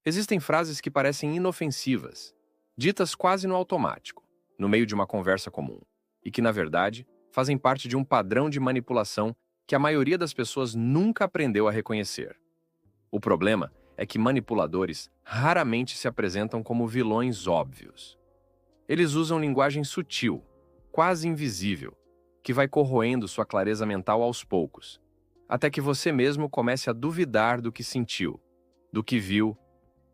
Existem frases que parecem inofensivas, ditas quase no automático, no meio de uma conversa comum, e que, na verdade, fazem parte de um padrão de manipulação que a maioria das pessoas nunca aprendeu a reconhecer. O problema é que manipuladores raramente se apresentam como vilões óbvios. Eles usam linguagem sutil, quase invisível, que vai corroendo sua clareza mental aos poucos, até que você mesmo comece a duvidar do que sentiu, do que viu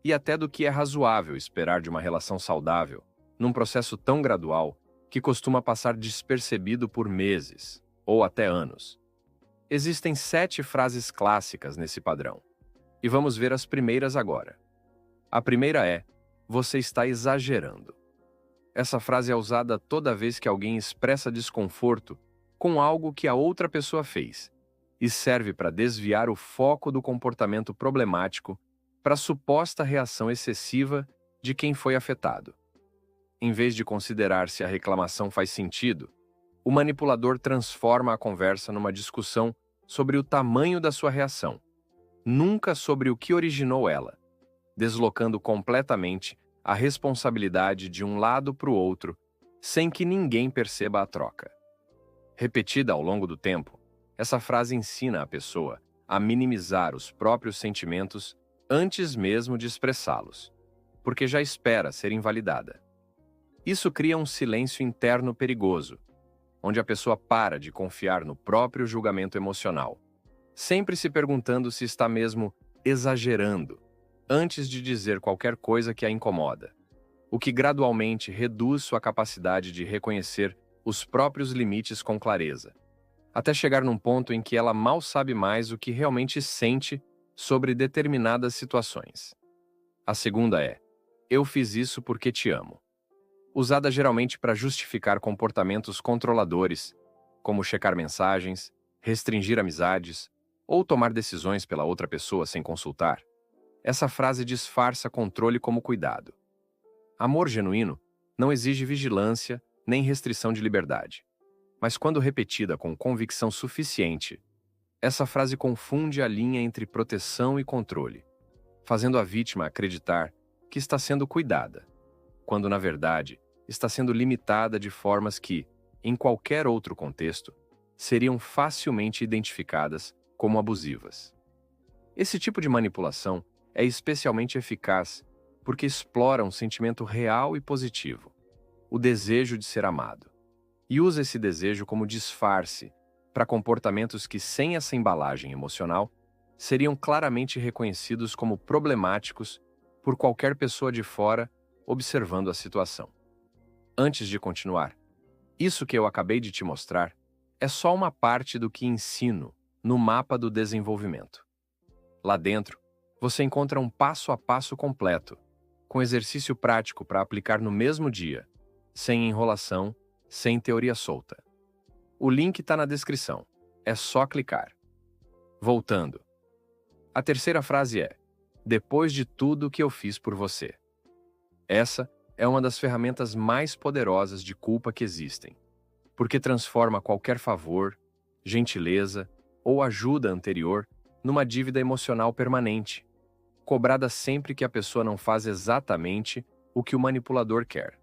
e até do que é razoável esperar de uma relação saudável, num processo tão gradual que costuma passar despercebido por meses ou até anos. Existem 7 frases clássicas nesse padrão, e vamos ver as primeiras agora. A primeira é: você está exagerando. Essa frase é usada toda vez que alguém expressa desconforto com algo que a outra pessoa fez e serve para desviar o foco do comportamento problemático para a suposta reação excessiva de quem foi afetado. Em vez de considerar se a reclamação faz sentido, o manipulador transforma a conversa numa discussão sobre o tamanho da sua reação, nunca sobre o que originou ela, deslocando completamente a responsabilidade de um lado para o outro, sem que ninguém perceba a troca. Repetida ao longo do tempo, essa frase ensina a pessoa a minimizar os próprios sentimentos antes mesmo de expressá-los, porque já espera ser invalidada. Isso cria um silêncio interno perigoso, onde a pessoa para de confiar no próprio julgamento emocional, sempre se perguntando se está mesmo exagerando, antes de dizer qualquer coisa que a incomoda, o que gradualmente reduz sua capacidade de reconhecer os próprios limites com clareza, até chegar num ponto em que ela mal sabe mais o que realmente sente sobre determinadas situações. A segunda é: eu fiz isso porque te amo. Usada geralmente para justificar comportamentos controladores, como checar mensagens, restringir amizades ou tomar decisões pela outra pessoa sem consultar. Essa frase disfarça controle como cuidado. Amor genuíno não exige vigilância nem restrição de liberdade. Mas quando repetida com convicção suficiente, essa frase confunde a linha entre proteção e controle, fazendo a vítima acreditar que está sendo cuidada, quando na verdade está sendo limitada de formas que, em qualquer outro contexto, seriam facilmente identificadas como abusivas. Esse tipo de manipulação é especialmente eficaz porque explora um sentimento real e positivo, o desejo de ser amado, e usa esse desejo como disfarce para comportamentos que, sem essa embalagem emocional, seriam claramente reconhecidos como problemáticos por qualquer pessoa de fora observando a situação. Antes de continuar, isso que eu acabei de te mostrar é só uma parte do que ensino no mapa do desenvolvimento. Lá dentro, você encontra um passo a passo completo, com exercício prático para aplicar no mesmo dia, sem enrolação, sem teoria solta. O link está na descrição, é só clicar. Voltando. A terceira frase é: depois de tudo que eu fiz por você. Essa é uma das ferramentas mais poderosas de culpa que existem, porque transforma qualquer favor, gentileza ou ajuda anterior numa dívida emocional permanente, cobrada sempre que a pessoa não faz exatamente o que o manipulador quer.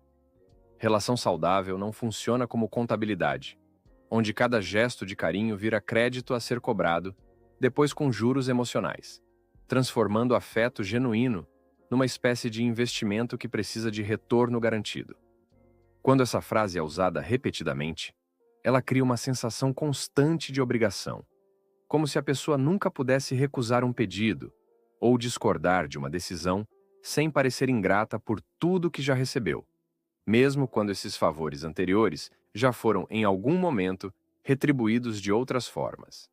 Relação saudável não funciona como contabilidade, onde cada gesto de carinho vira crédito a ser cobrado, depois com juros emocionais, transformando afeto genuíno numa espécie de investimento que precisa de retorno garantido. Quando essa frase é usada repetidamente, ela cria uma sensação constante de obrigação, como se a pessoa nunca pudesse recusar um pedido ou discordar de uma decisão sem parecer ingrata por tudo que já recebeu, mesmo quando esses favores anteriores já foram, em algum momento, retribuídos de outras formas.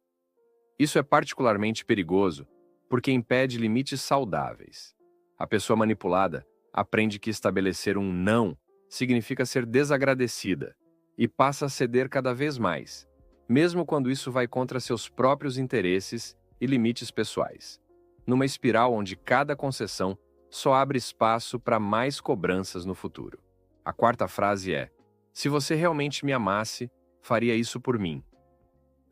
Isso é particularmente perigoso porque impede limites saudáveis. A pessoa manipulada aprende que estabelecer um não significa ser desagradecida e passa a ceder cada vez mais, mesmo quando isso vai contra seus próprios interesses e limites pessoais, numa espiral onde cada concessão só abre espaço para mais cobranças no futuro. A quarta frase é: se você realmente me amasse, faria isso por mim.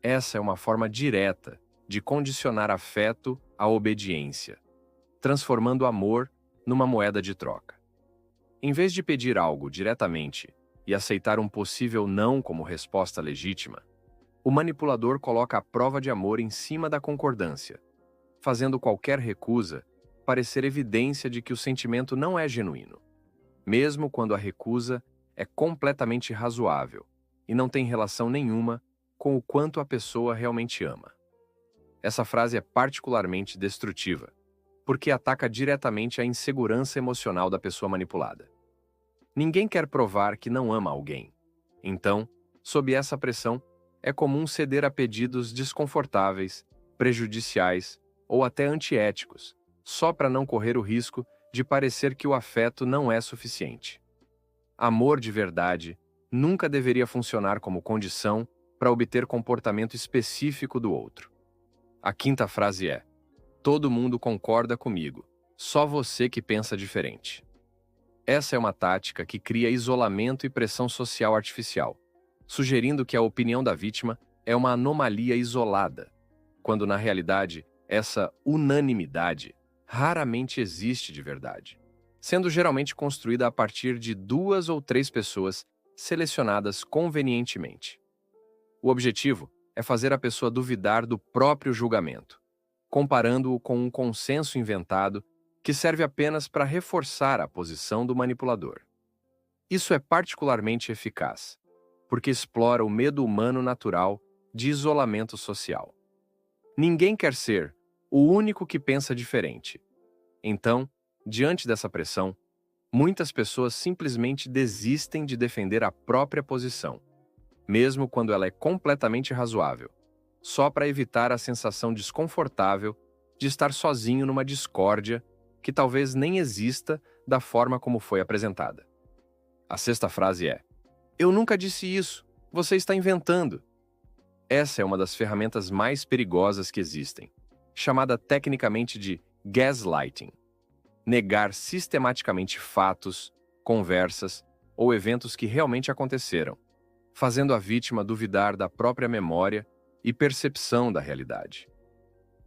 Essa é uma forma direta de condicionar afeto à obediência, transformando amor numa moeda de troca. Em vez de pedir algo diretamente e aceitar um possível não como resposta legítima, o manipulador coloca a prova de amor em cima da concordância, fazendo qualquer recusa parecer evidência de que o sentimento não é genuíno, mesmo quando a recusa é completamente razoável e não tem relação nenhuma com o quanto a pessoa realmente ama. Essa frase é particularmente destrutiva, porque ataca diretamente a insegurança emocional da pessoa manipulada. Ninguém quer provar que não ama alguém. Então, sob essa pressão, é comum ceder a pedidos desconfortáveis, prejudiciais ou até antiéticos, só para não correr o risco de parecer que o afeto não é suficiente. Amor de verdade nunca deveria funcionar como condição para obter comportamento específico do outro. A quinta frase é: todo mundo concorda comigo, só você que pensa diferente. Essa é uma tática que cria isolamento e pressão social artificial, sugerindo que a opinião da vítima é uma anomalia isolada, quando na realidade essa unanimidade raramente existe de verdade, sendo geralmente construída a partir de 2 ou 3 pessoas selecionadas convenientemente. O objetivo é fazer a pessoa duvidar do próprio julgamento, comparando-o com um consenso inventado que serve apenas para reforçar a posição do manipulador. Isso é particularmente eficaz, porque explora o medo humano natural de isolamento social. Ninguém quer ser o único que pensa diferente. Então, diante dessa pressão, muitas pessoas simplesmente desistem de defender a própria posição, mesmo quando ela é completamente razoável, só para evitar a sensação desconfortável de estar sozinho numa discórdia que talvez nem exista da forma como foi apresentada. A sexta frase é: eu nunca disse isso, você está inventando. Essa é uma das ferramentas mais perigosas que existem, chamada tecnicamente de gaslighting. Negar sistematicamente fatos, conversas ou eventos que realmente aconteceram, fazendo a vítima duvidar da própria memória e percepção da realidade.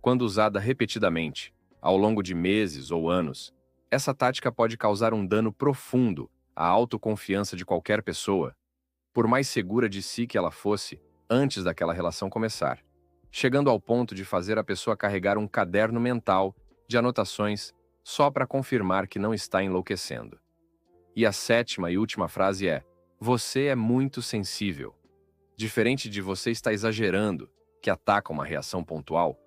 Quando usada repetidamente, ao longo de meses ou anos, essa tática pode causar um dano profundo à autoconfiança de qualquer pessoa, por mais segura de si que ela fosse antes daquela relação começar, chegando ao ponto de fazer a pessoa carregar um caderno mental de anotações só para confirmar que não está enlouquecendo. E a sétima e última frase é: você é muito sensível. Diferente de você está exagerando, que ataca uma reação pontual,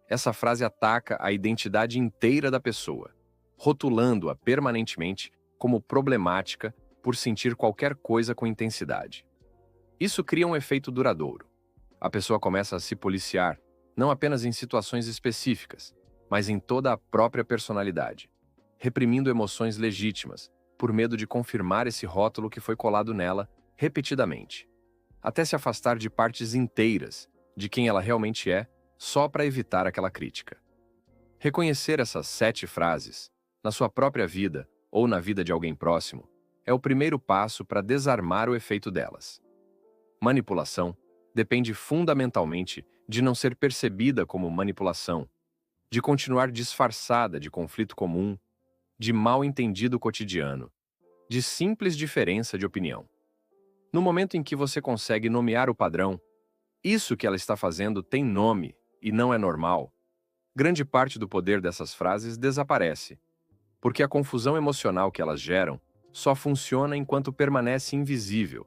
essa frase ataca a identidade inteira da pessoa, rotulando-a permanentemente como problemática por sentir qualquer coisa com intensidade. Isso cria um efeito duradouro. A pessoa começa a se policiar, não apenas em situações específicas, mas em toda a própria personalidade, reprimindo emoções legítimas, por medo de confirmar esse rótulo que foi colado nela repetidamente, até se afastar de partes inteiras de quem ela realmente é, só para evitar aquela crítica. Reconhecer essas 7 frases, na sua própria vida ou na vida de alguém próximo, é o primeiro passo para desarmar o efeito delas. Manipulação depende fundamentalmente de não ser percebida como manipulação, de continuar disfarçada de conflito comum, de mal-entendido cotidiano, de simples diferença de opinião. No momento em que você consegue nomear o padrão, isso que ela está fazendo tem nome e não é normal, grande parte do poder dessas frases desaparece, porque a confusão emocional que elas geram só funciona enquanto permanece invisível,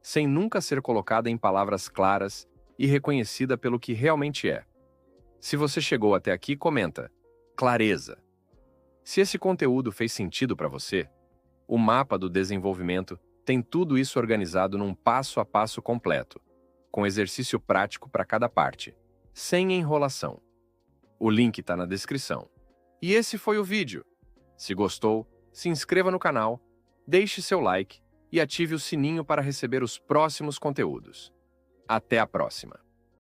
sem nunca ser colocada em palavras claras e reconhecida pelo que realmente é. Se você chegou até aqui, comenta: clareza. Se esse conteúdo fez sentido para você, o mapa do desenvolvimento tem tudo isso organizado num passo a passo completo, com exercício prático para cada parte, sem enrolação. O link está na descrição. E esse foi o vídeo. Se gostou, se inscreva no canal, deixe seu like e ative o sininho para receber os próximos conteúdos. Até a próxima!